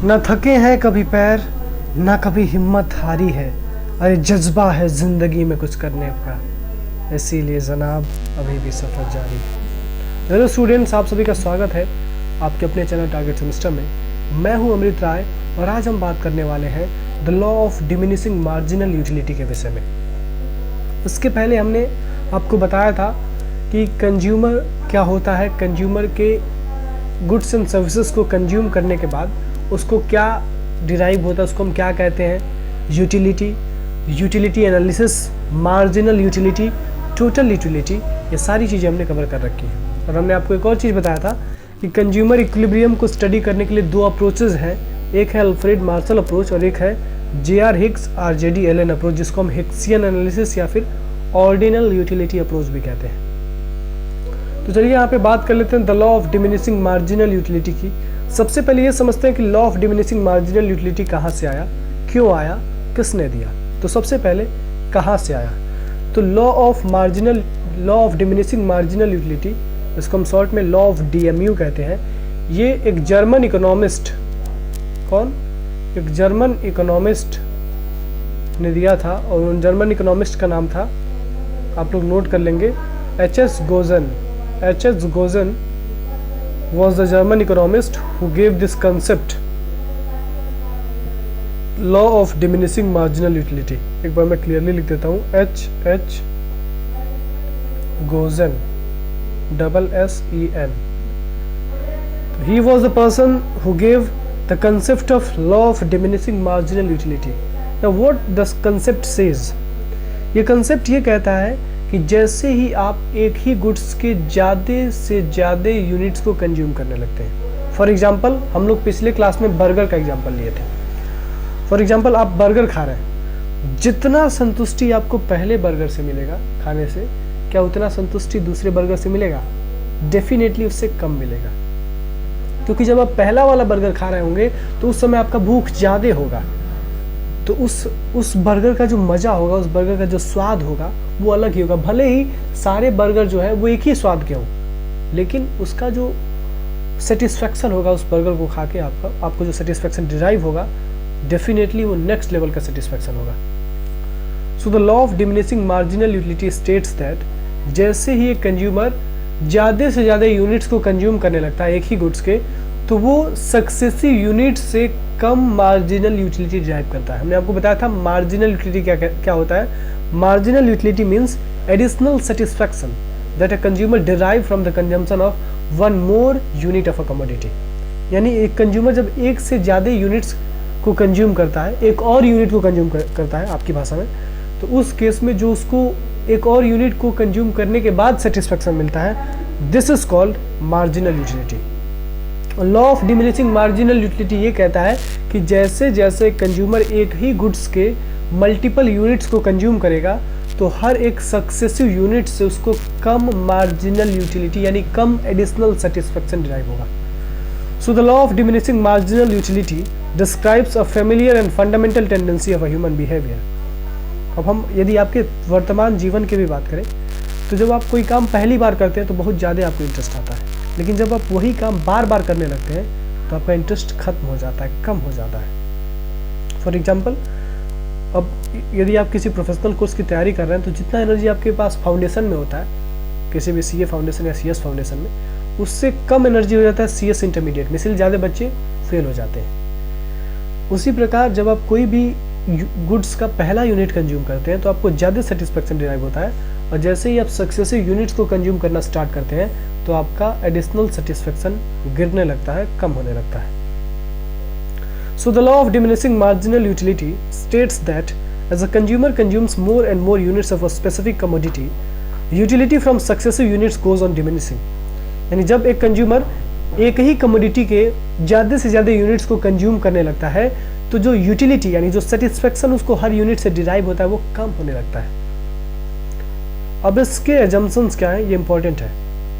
न थके हैं कभी पैर, ना कभी हिम्मत हारी है, अरे जज्बा है ज़िंदगी में कुछ करने का, इसीलिए जनाब अभी भी सफ़र जारी है। हेलो स्टूडेंट्स, आप सभी का स्वागत है आपके अपने चैनल टारगेट सेमेस्टर में। मैं हूं अमृत राय और आज हम बात करने वाले हैं the law of diminishing marginal utility के विषय में। इसके पहले हमने आपको बताया था कि कंज्यूमर क्या होता है, कंज्यूमर के गुड्स एंड सर्विसेज को कंज्यूम करने के बाद उसको क्या डिराइव होता है, उसको हम क्या कहते हैं, utility, utility analysis, marginal utility, total utility, ये सारी चीज़ें हमने कवर कर रखी हैं। और हमने आपको एक और चीज़ बताया था कि कंज्यूमर इक्विलिब्रियम को स्टडी करने के लिए दो अप्रोचेज हैं, एक है अल्फ्रेड मार्शल अप्रोच और एक है JR. Higgs R.J.D. Elon approach, जिसको हम हिग्सियन एनालिसिस या फिर ऑर्डिनल यूटिलिटी अप्रोच भी कहते हैं। तो चलिए यहाँ पे बात कर लेते हैं the law of diminishing marginal utility की। सबसे पहले ये समझते हैं कि law of diminishing marginal utility कहाँ से आया, क्यों आया, किसने दिया। तो सबसे पहले कहाँ से आया, तो law of diminishing marginal utility, इसको हम शॉर्ट में लॉ ऑफ DMU कहते हैं। ये एक जर्मन इकोनॉमिस्ट, एक जर्मन इकोनॉमिस्ट ने दिया था और उन जर्मन इकोनॉमिस्ट का नाम था, आप लोग नोट कर लेंगे, H.S. Gozen was the German economist who gave this concept, law of diminishing marginal utility। एक बार मैं क्लियरली लिख देता हूँ, H.S. Gozen, SSEN। He was the person who gave the concept of law of diminishing marginal utility। Now what the concept says, ये concept ये कहता है कि जैसे ही आप एक ही गुड्स के ज़्यादा से ज़्यादा यूनिट्स को कंज्यूम करने लगते हैं। फॉर एग्जांपल, हम लोग पिछले क्लास में बर्गर का एग्जांपल लिए थे। फॉर एग्जांपल, आप बर्गर खा रहे हैं, जितना संतुष्टि आपको पहले बर्गर से मिलेगा खाने से, क्या उतना संतुष्टि दूसरे बर्गर से मिलेगा? डेफिनेटली उससे कम मिलेगा, क्योंकि जब आप पहला वाला बर्गर खा रहे होंगे तो उस समय आपका भूख ज़्यादा होगा, तो उस बर्गर का जो मज़ा होगा, उस बर्गर का जो स्वाद होगा वो अलग ही होगा। भले ही सारे बर्गर जो है वो एक ही स्वाद के हों, लेकिन उसका जो सेटिस्फैक्शन होगा उस बर्गर को खा के आपको जो सेटिस्फैक्शन डिराइव होगा, डेफिनेटली वो नेक्स्ट लेवल का सेटिस्फैक्शन होगा। So the law of diminishing marginal utility states that जैसे ही एक कंज्यूमर ज़्यादा से ज़्यादा यूनिट्स को कंज्यूम करने लगता है एक ही गुड्स के, तो वो सक्सेसिव यूनिट से कम मार्जिनल यूटिलिटी डिराइव करता है। हमने आपको बताया था मार्जिनल यूटिलिटी क्या होता है। Marginal utility means additional satisfaction that a consumer derive from the consumption of one more unit of a commodity. यानी एक कंज्यूमर जब एक से ज़्यादा यूनिट्स को कंज्यूम करता है, एक और यूनिट को कंज्यूम करता है आपकी भाषा में, तो उस केस में जो उसको एक और यूनिट को कंज्यूम करने के बाद सेटिस्फैक्शन मिलता है, this is called marginal utility. Law of diminishing marginal utility ये कहता है कि जैसे जैसे कंज्यूमर एक ही गुड्स के मल्टीपल यूनिट्स को कंज्यूम करेगा, तो हर एक सक्सेसिव यूनिट से उसको कम मार्जिनल यूटिलिटी यानी कम एडिशनल सेटिस्फैक्शन डिराइव होगा। So the law of diminishing marginal utility describes a familiar and fundamental tendency of a human behaviour. अब हम यदि आपके वर्तमान जीवन की भी बात करें, तो जब आप कोई काम पहली बार करते हैं तो बहुत ज़्यादा आपको इंटरेस्ट आता है, लेकिन जब आप वही काम बार बार करने लगते हैं तो आपका इंटरेस्ट खत्म हो जाता है, कम हो जाता है। फॉर एग्जाम्पल, अब यदि आप किसी प्रोफेशनल कोर्स की तैयारी कर रहे हैं, तो जितना एनर्जी आपके पास फाउंडेशन में होता है, किसी भी CA फाउंडेशन या CS फाउंडेशन में, उससे कम एनर्जी हो जाता है CS इंटरमीडिएट में, इसलिए ज़्यादा बच्चे फेल हो जाते हैं। उसी प्रकार जब आप कोई भी गुड्स का पहला यूनिट कंज्यूम करते हैं तो आपको ज़्यादा सेटिस्फैक्शन डिराइव होता है, और जैसे ही आप सक्सेसिव यूनिट्स को कंज्यूम करना स्टार्ट करते हैं तो आपका एडिशनल सेटिस्फैक्शन गिरने लगता है, कम होने लगता है। So the law of diminishing marginal utility states that as a consumer consumes more and more units of a specific commodity, utility from successive units goes on diminishing। यानी जब एक कंज्यूमर एक ही कमोडिटी के ज़्यादा से ज़्यादा यूनिट्स को consume करने लगता है, तो जो यूटिलिटी यानी जो सेटिस्फैक्शन उसको हर यूनिट से डिराइव होता है वो कम होने लगता है। अब इसके एजम्पशंस क्या हैं, ये इंपॉर्टेंट है।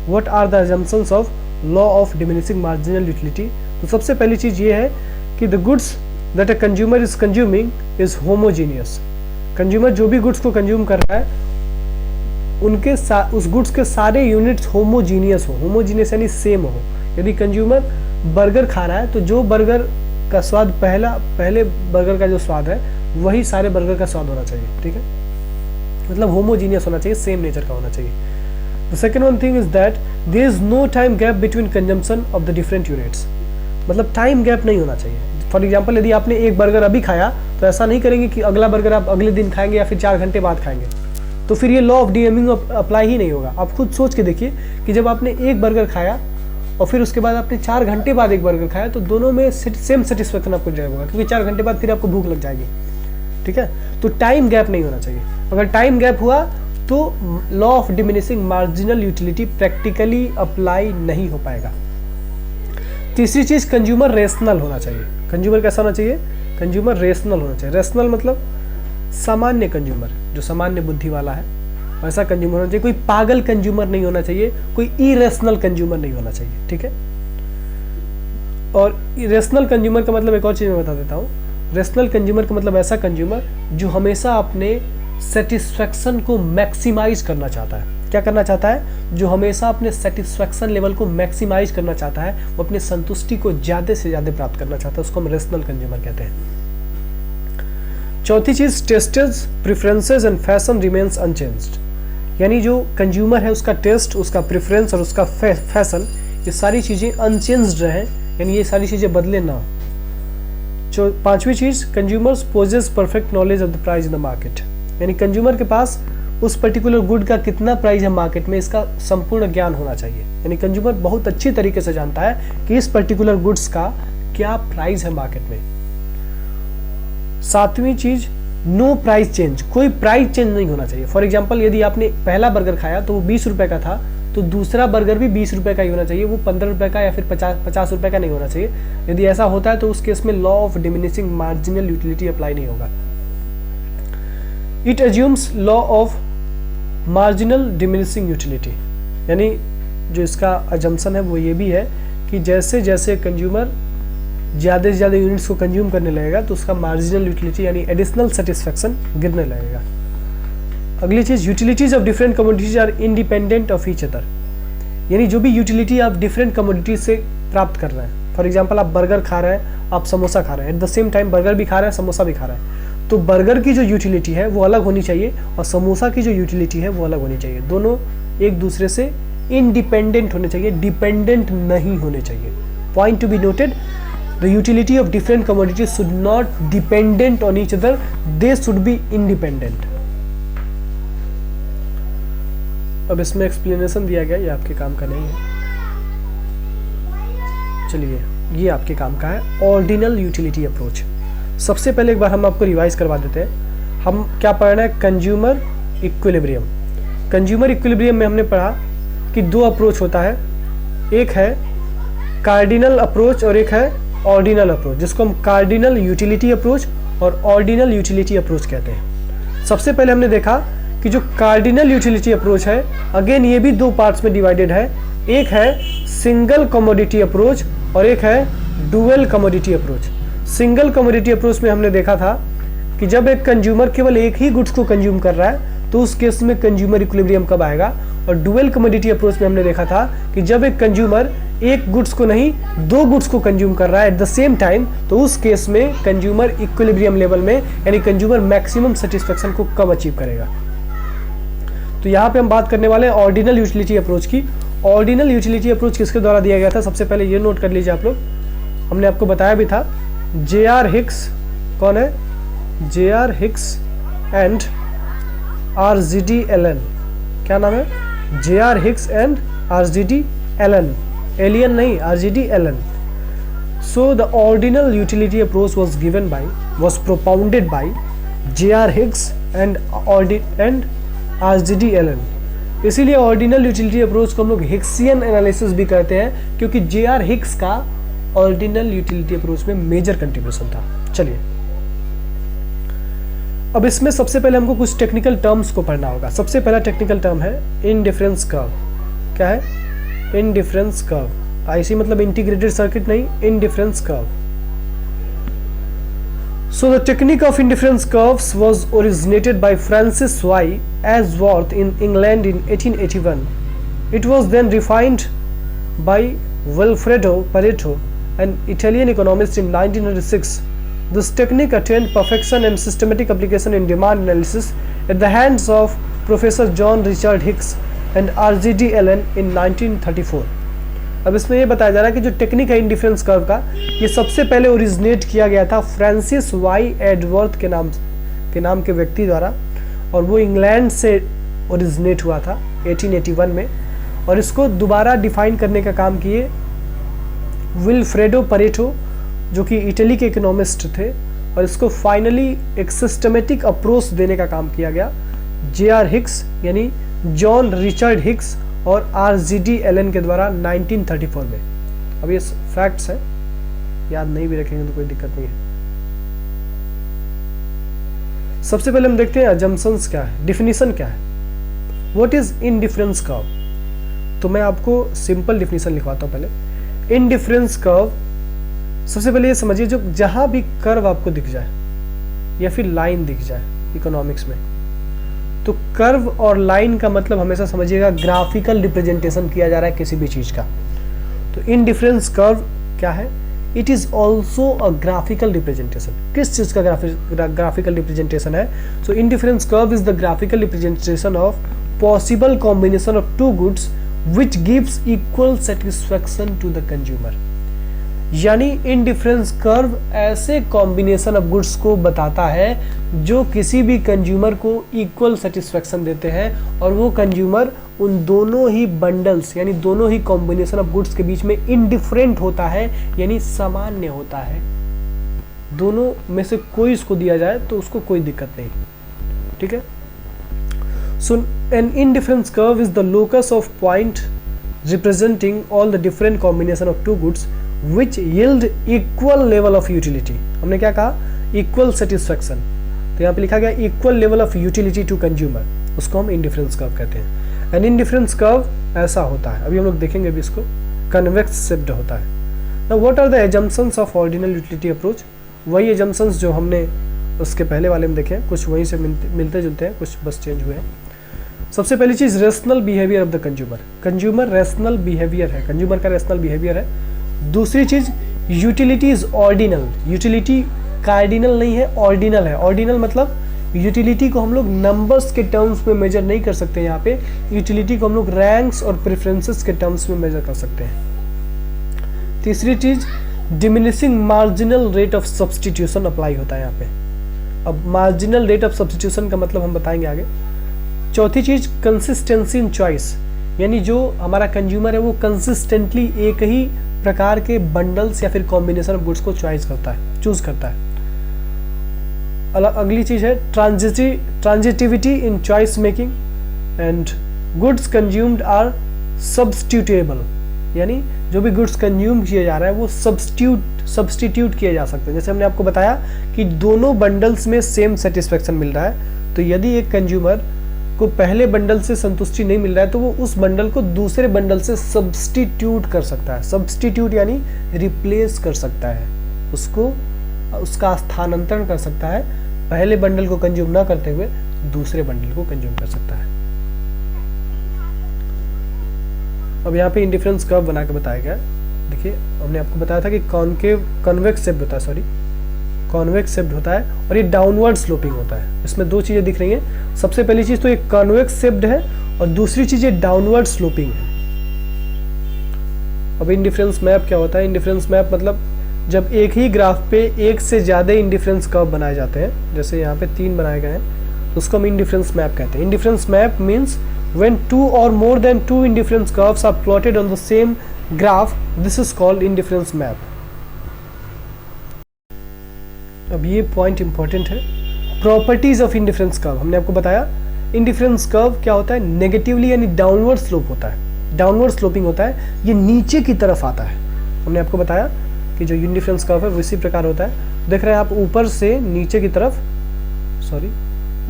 What are the assumptions of law of diminishing marginal utility? तो सबसे पहली चीज़ ये है कि the goods that a consumer is consuming is homogeneous. Consumer जो भी गुड्स को कंज्यूम कर रहा है उनके उस गुड्स के सारे यूनिट्स होमोजीनियस हो। होमोजीनियस यानी सेम हो। यदि कंज्यूमर बर्गर खा रहा है तो जो बर्गर का स्वाद पहले बर्गर का जो स्वाद है वही सारे बर्गर का स्वाद होना चाहिए, ठीक है, मतलब होमोजीनियस होना चाहिए, सेम नेचर का होना चाहिए। The second one thing is that there is no time gap between consumption of the different units, मतलब टाइम गैप नहीं होना चाहिए। फॉर एग्जाम्पल यदि आपने एक बर्गर अभी खाया तो ऐसा नहीं करेंगे कि अगला बर्गर आप अगले दिन खाएंगे या फिर 4 घंटे बाद खाएंगे, तो फिर ये लॉ ऑफ डीएमिंग अप्लाई ही नहीं होगा। आप खुद सोच के देखिए कि जब आपने एक बर्गर खाया और फिर उसके बाद आपने 4 घंटे बाद एक बर्गर खाया तो दोनों में सेम सेटिस्फेक्शन आपको ड्राइव होगा, क्योंकि 4 घंटे बाद फिर आपको भूख लग जाएगी, ठीक है। तो टाइम गैप नहीं होना चाहिए। अगर टाइम गैप हुआ तो law of diminishing marginal utility practically apply नहीं हो पाएगा। तीसरी चीज, कंज्यूमर रेशनल होना चाहिए। कंज्यूमर कैसा होना चाहिए? कंज्यूमर रेशनल होना चाहिए। रेशनल मतलब सामान्य कंज्यूमर, जो सामान्य बुद्धि वाला है वैसा कंज्यूमर होना चाहिए। कोई पागल कंज्यूमर नहीं होना चाहिए, कोई इरेशनल कंज्यूमर नहीं होना चाहिए, ठीक है। और इरेशनल कंज्यूमर का मतलब एक और चीज मैं बता देता हूँ। रेशनल कंज्यूमर का मतलब ऐसा कंज्यूमर जो हमेशा अपने सेटिस्फैक्शन को मैक्सिमाइज करना चाहता है। क्या करना चाहता है? जो हमेशा अपने सेटिस्फैक्शन लेवल को मैक्सिमाइज करना चाहता है, वो अपनी संतुष्टि को ज़्यादा से ज़्यादा प्राप्त करना चाहता है, उसको हम रेशनल कंज्यूमर कहते हैं। चौथी चीज़, tastes, preferences and fashion remains unchanged, यानी जो कंज्यूमर है उसका टेस्ट, उसका प्रेफरेंस और उसका फैशन, ये सारी चीज़ें अनचेंज्ड रहें, यानी ये सारी चीज़ें बदले ना। पांचवी चीज़, consumers possess perfect knowledge of the price in the market, यानी कंज्यूमर के पास उस पर्टिकुलर गुड का कितना प्राइस है मार्केट में, इसका संपूर्ण ज्ञान होना चाहिए। यानी कंज्यूमर बहुत अच्छी तरीके से जानता है कि इस पर्टिकुलर गुड्स का क्या प्राइस है मार्केट में। सातवीं चीज, नो प्राइस चेंज, कोई प्राइस चेंज नहीं होना चाहिए। फॉर एग्जांपल यदि आपने पहला बर्गर खाया तो वो 20 रुपए का था, तो दूसरा बर्गर भी 20 रुपए का ही होना चाहिए, वो 15 रुपए का या फिर 50 रुपए का नहीं होना चाहिए। यदि ऐसा होता है तो उस केस में law of diminishing marginal utility apply नहीं होगा। It assumes law of marginal diminishing utility, यानी जो इसका अजम्पशन है वो ये भी है कि जैसे जैसे कंज्यूमर ज़्यादा से ज़्यादा यूनिट्स को कंज्यूम करने लगेगा तो उसका मार्जिनल यूटिलिटी यानी एडिशनल सेटिस्फैक्शन गिरने लगेगा। अगली चीज़, utilities of different commodities are independent of each other, यानी जो भी यूटिलिटी आप डिफरेंट कमोडिटीज से प्राप्त कर रहे हैं। फॉर एग्जांपल आप बर्गर खा रहे हैं, आप समोसा खा रहे हैं, at the same time burger भी खा रहे हैं, समोसा भी खा रहे हैं, तो बर्गर की जो यूटिलिटी है वो अलग होनी चाहिए और समोसा की जो यूटिलिटी है वो अलग होनी चाहिए। दोनों एक दूसरे से इंडिपेंडेंट होने चाहिए, डिपेंडेंट नहीं होने चाहिए। Point to be noted, the utility of different commodities should not dependent on each other, they should be independent. अब इसमें एक्सप्लेनेशन दिया गया, ये आपके काम का नहीं है, चलिए ये आपके काम का है। Ordinal utility approach. सबसे पहले एक बार हम आपको रिवाइज करवा देते हैं। हम क्या पढ़ रहे हैं? Consumer equilibrium. कंज्यूमर इक्विलिब्रियम में हमने पढ़ा कि 2 अप्रोच होता है, एक है कार्डिनल अप्रोच और एक है ऑर्डिनल अप्रोच, जिसको हम कार्डिनल यूटिलिटी अप्रोच और ऑर्डिनल यूटिलिटी अप्रोच कहते हैं। सबसे पहले हमने देखा कि जो कार्डिनल यूटिलिटी अप्रोच है, अगेन ये भी 2 पार्ट्स में डिवाइडेड है। एक है सिंगल कमोडिटी अप्रोच और एक है dual commodity approach. Single commodity approach में हमने देखा था कि जब एक कंज्यूमर केवल एक ही गुड्स को कंज्यूम कर रहा है तो उस केस में कंज्यूमर इक्विलिब्रियम कब आएगा। और डुअल कमोडिटी अप्रोच में हमने देखा था कि जब एक कंज्यूमर एक गुड्स को नहीं 2 गुड्स को कंज्यूम कर रहा है एट द सेम टाइम, तो उस केस में कंज्यूमर इक्विलिब्रियम लेवल में यानी कंज्यूमर मैक्सिमम सेटिस्फेक्शन को कब अचीव करेगा। तो यहाँ पे हम बात करने वाले हैं ऑर्डिनल यूटिलिटी अप्रोच की। ऑर्डिनल यूटिलिटी अप्रोच किसके द्वारा दिया गया था? सबसे पहले ये नोट कर लीजिए आप लोग, हमने आपको बताया भी था, J.R. हिक्स। कौन है? J.R. Hicks and R.G.D. Allen. क्या नाम है? J.R. Hicks and R.G.D. Elon. Alien नहीं, R.G.D. Allen. So the ordinal utility approach was propounded by J.R. Hicks and R.G.D. Allen. इसीलिए ऑर्डिनल यूटिलिटी अप्रोच को हम लोग हिक्सियन एनालिसिस भी कहते हैं, क्योंकि J.R. हिक्स का ऑर्डिनल यूटिलिटी अप्रोच में मेजर कंट्रीब्यूशन था। चलिए अब इसमें सबसे पहले हमको कुछ टेक्निकल टर्म्स को पढ़ना होगा। सबसे पहला टेक्निकल टर्म है इंडिफरेंस कर्व। क्या है? Indifference curve. आईसी मतलब इंटीग्रेटेड सर्किट नहीं, indifference curve. So the technique of indifference curves was originated by Francis Y. Ashworth in England in 1881. It was then refined by Wilfredo Pareto an Italian economist in 1906. This technique attained perfection and systematic application in demand analysis at the hands of Professor John Richard Hicks and RGD Allen in 1934. अब इसमें ये बताया जा रहा है कि जो technique है इंडिफरेंस कर्व का, ये सबसे पहले ओरिजिनेट किया गया था फ्रांसिस वाई एडवर्थ के नाम के व्यक्ति द्वारा, और वो इंग्लैंड से ओरिजिनेट हुआ था 1881 में। और इसको दोबारा डिफाइन करने का काम किए विल्फ्रेडो परेटो, जो कि इटली के इकोनॉमिस्ट थे, और इसको फाइनली एक सिस्टमेटिक अप्रोच देने का काम किया गया जे.आर. हिक्स यानी जॉन रिचर्ड हिक्स और RGD एलन के द्वारा 1934 में। अब ये फैक्ट्स हैं, याद नहीं भी रखेंगे तो कोई दिक्कत नहीं है। सबसे पहले हम देखते हैं अजम्पशंस क्या है, डिफिनीशन क्या है, व्हाट इज इंडिफरेंस कर्व। तो मैं आपको सिंपल डिफिनीशन लिखवाता हूं पहले। इंडिफरेंस कर्व, सबसे पहले ये समझिए, जो जहां भी कर्व आपको दिख जाए या फिर लाइन दिख जाए इकोनॉमिक्स में, तो कर्व और लाइन का मतलब हमेशा समझिएगा ग्राफिकल रिप्रेजेंटेशन किया जा रहा है किसी भी चीज का। तो इंडिफरेंस कर्व क्या है, it is also a graphical representation. किस चीज का ग्राफिकल रिप्रेजेंटेशन है? So indifference curve is the graphical representation of possible combination of two goods which gives equal satisfaction to the consumer. यानी इंडिफरेंस कर्व ऐसे combination of goods को बताता है जो किसी भी कंज्यूमर को इक्वल सेटिस्फैक्शन देते हैं, और वो कंज्यूमर उन दोनों ही बंडल्स यानी दोनों ही कॉम्बिनेशन ऑफ गुड्स के बीच में इंडिफरेंट होता है, यानी सामान्य होता है। दोनों में से कोई उसको दिया जाए तो उसको कोई दिक्कत नहीं, ठीक है। So an indifference curve is the locus of point representing all the different combination of two goods which yield equal level of utility। हमने क्या कहा? equal satisfaction। तो यहाँ पे लिखा गया equal level of utility to consumer, उसको हम इंडिफरेंस कर्व कहते हैं। एंड इंडिफरेंस कर्व ऐसा होता है, अभी हम लोग देखेंगे भी इसको, कन्वेक्स शेप्ड होता है। Now what are the assumptions of ordinal utility approach? वही assumptions जो हमने उसके पहले वाले में देखे हैं, कुछ वहीं से मिलते जुलते हैं, कुछ बस चेंज हुए हैं। सबसे पहली चीज rational behaviour of the consumer. Consumer rational behaviour है, कंज्यूमर का रेशनल बिहेवियर है। दूसरी चीज utility is ordinal. Utility cardinal नहीं है, ऑर्डिनल है। ऑर्डिनल मतलब यूटिलिटी को हम लोग नंबर्स के टर्म्स में मेजर नहीं कर सकते, यहाँ पे यूटिलिटी को हम लोग रैंक्स और प्रेफरेंसेस के टर्म्स में मेजर कर सकते हैं। तीसरी चीज diminishing marginal rate of substitution apply होता है यहाँ पे। अब मार्जिनल रेट ऑफ सब्सटीट्यूशन का मतलब हम बताएंगे आगे। चौथी चीज कंसिस्टेंसी इन चॉइस, यानी जो हमारा कंज्यूमर है वो कंसिस्टेंटली एक ही प्रकार के बंडल्स या फिर कॉम्बिनेशन ऑफ गुड्स को चॉइस करता है, चूज करता है। अगली चीज है transitivity in choice making and goods consumed are substitutable, यानी जो भी गुड्स कंज्यूम किया जा रहा है वो सब्स्टिट्यूट किया जा सकते हैं। जैसे हमने आपको बताया कि दोनों बंडल्स में सेम सेटिस्फेक्शन मिल रहा है, तो यदि एक कंज्यूमर को पहले बंडल से संतुष्टि नहीं मिल रहा है तो वो उस बंडल को दूसरे बंडल से सब्स्टिट्यूट कर सकता है। सब्स्टिट्यूट यानी रिप्लेस कर सकता है, उसको उसका स्थानांतरण कर सकता है, पहले बंडल को कंज्यूम ना करते हुए दूसरे बंडल को कंज्यूम कर सकता है। अब यहाँ पे इंडिफरेंस कर्व बना के बताया गया। देखिए हमने आपको बताया था कि कॉन्वेक्स शेप्ड होता है, कॉन्वेक्स शेप्ड होता है और ये डाउनवर्ड स्लोपिंग होता है। इसमें दो चीजें दिख रही हैं। सबसे पहली चीज तो ये कॉन्वेक्स शेप्ड है और दूसरी चीज ये डाउनवर्ड स्लोपिंग है। अब इंडिफरेंस मैप क्या होता है? इंडिफरेंस मैप मतलब जब एक ही ग्राफ पे एक से ज्यादा इंडिफरेंस कर्व बनाए जाते हैं, जैसे यहाँ पे 3 बनाए गए हैं, उसको हम इंडिफरेंस मैप कहते हैं। Indifference map means when 2 or more than 2 indifference curves are plotted on the same graph, this is called indifference map। अब ये पॉइंट इंपॉर्टेंट है, प्रॉपर्टीज ऑफ इंडिफरेंस कर्व। हमने आपको बताया इंडिफरेंस कर्व क्या होता है, नेगेटिवली यानी डाउनवर्ड स्लोप होता है, डाउनवर्ड स्लोपिंग होता है, ये नीचे की तरफ आता है। हमने आपको बताया कि जो इंडिफरेंस कर्व है वो इसी प्रकार होता है। देख रहे हैं आप ऊपर से नीचे की तरफ,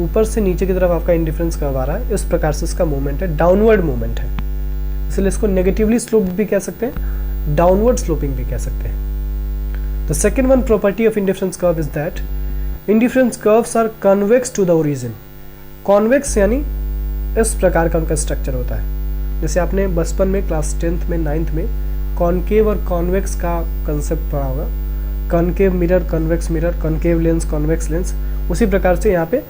ऊपर से नीचे की तरफ आपका इंडिफरेंस कर्व आ रहा है, इस प्रकार से इसका मूवमेंट है, डाउनवर्ड मूवमेंट है, इसलिए इसको नेगेटिवली स्लोप भी कह सकते हैं, डाउनवर्ड स्लोपिंग भी कह सकते हैं। The second one property of indifference curve is that indifference curves are convex to the origin। Convex यानी इस प्रकार का उनका स्ट्रक्चर होता है। जैसे आपने बचपन में क्लास 10th में 9th में कॉनकेव और कॉन्वेक्स का कंसेप्ट पढ़ा होगा, concave mirror, convex mirror, concave lens, convex lens. उसी प्रकार से यहाँ पे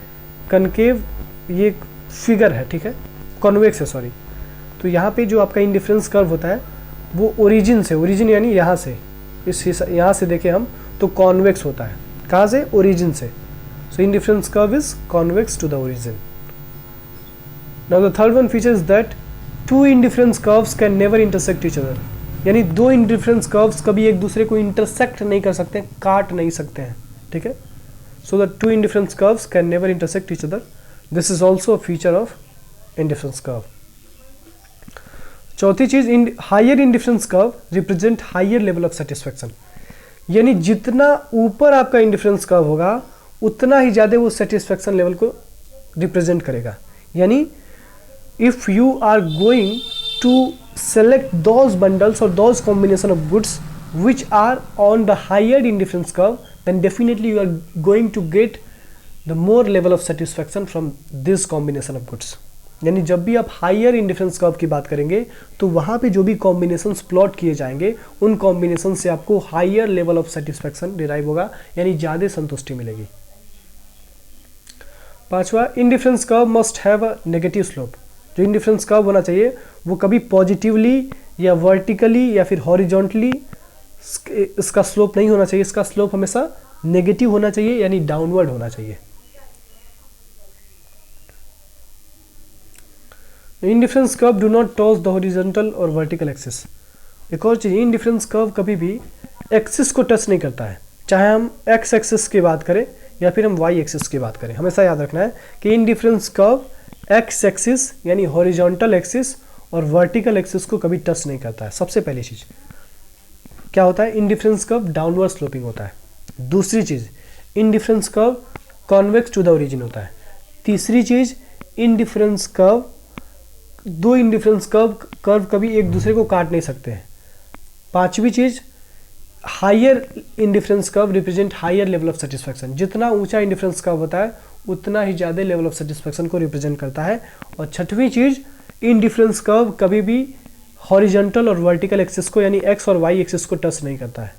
कॉनकेव ये एक फिगर है, ठीक है, कॉन्वेक्स है सॉरी। तो यहाँ पे जो आपका इंडिफरेंस कर्व होता है वो ओरिजिन से, ओरिजिन यानी यहाँ से, इस यहाँ से देखें हम तो कॉन्वेक्स होता है। कहाँ से? ओरिजिन से। So indifference curve is convex to the origin. Now the third one feature is that two indifference curves can never intersect each other, यानी दो इंडिफरेंस कर्व्स कभी एक दूसरे को इंटरसेक्ट नहीं कर सकते, काट नहीं सकते हैं, ठीक है। So the two indifference curves can never intersect each other, this is also a feature of indifference curve. चौथी चीज, higher indifference curve represent higher level of satisfaction, यानी जितना ऊपर आपका इंडिफरेंस कर्व होगा उतना ही ज़्यादा वो सेटिस्फैक्शन लेवल को रिप्रेजेंट करेगा। यानी if you are going to select those bundles or those combination of goods which are on the higher indifference curve, then definitely you are going to get the more level of satisfaction from this combination of goods। यानी जब भी आप higher indifference curve की बात करेंगे तो वहाँ पे जो भी कॉम्बिनेशंस प्लॉट किए जाएंगे उन कॉम्बिनेशन से आपको higher level of satisfaction derive होगा, यानी ज़्यादा संतुष्टि मिलेगी। पांचवा, indifference curve must have a negative slope. जो इंडिफरेंस कर्व होना चाहिए वो कभी पॉजिटिवली या वर्टिकली या फिर हॉरिजॉन्टली इसका स्लोप नहीं होना चाहिए, इसका स्लोप हमेशा नेगेटिव होना चाहिए, यानी डाउनवर्ड होना चाहिए। Indifference curve do not touch the horizontal और वर्टिकल एक्सिस। एक और चीज, इंडिफरेंस कर्व कभी भी एक्सिस को टच नहीं करता है, चाहे हम एक्स एक्सिस की बात करें या फिर हम वाई एक्सिस की बात करें। हमेशा याद रखना है कि इंडिफरेंस कर्व एक्स एक्सिस यानी हॉरिजॉन्टल एक्सिस और वर्टिकल एक्सिस को कभी टच नहीं करता है। सबसे पहली चीज क्या होता है, इंडिफरेंस कर्व डाउनवर्ड स्लोपिंग होता है। दूसरी चीज, indifference curve convex to the origin होता है। तीसरी चीज, इंडिफरेंस कर्व, दो इंडिफरेंस कर्व कभी एक दूसरे को काट नहीं सकते हैं। पांचवी चीज, higher indifference curve represent higher level of satisfaction. जितना ऊंचा इंडिफरेंस कर्व होता है उतना ही ज़्यादा लेवल ऑफ सेटिस्फैक्शन को रिप्रेजेंट करता है। और छठवीं चीज, इंडिफरेंस कर्व कभी भी हॉरिजॉन्टल और वर्टिकल एक्सिस को यानी एक्स और वाई एक्सिस को टच नहीं करता है।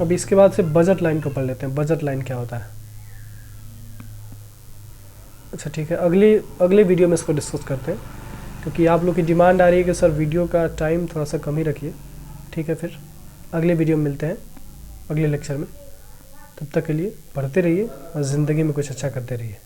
अब इसके बाद से बजट लाइन को पढ़ लेते हैं। बजट लाइन क्या होता है? अच्छा ठीक है, अगले वीडियो में इसको डिस्कस करते हैं, क्योंकि आप लोग की डिमांड आ रही है कि सर वीडियो का टाइम थोड़ा सा कम ही रखिए। ठीक है, फिर अगले वीडियो में मिलते हैं अगले लेक्चर में। तब तक के लिए पढ़ते रहिए और ज़िंदगी में कुछ अच्छा करते रहिए।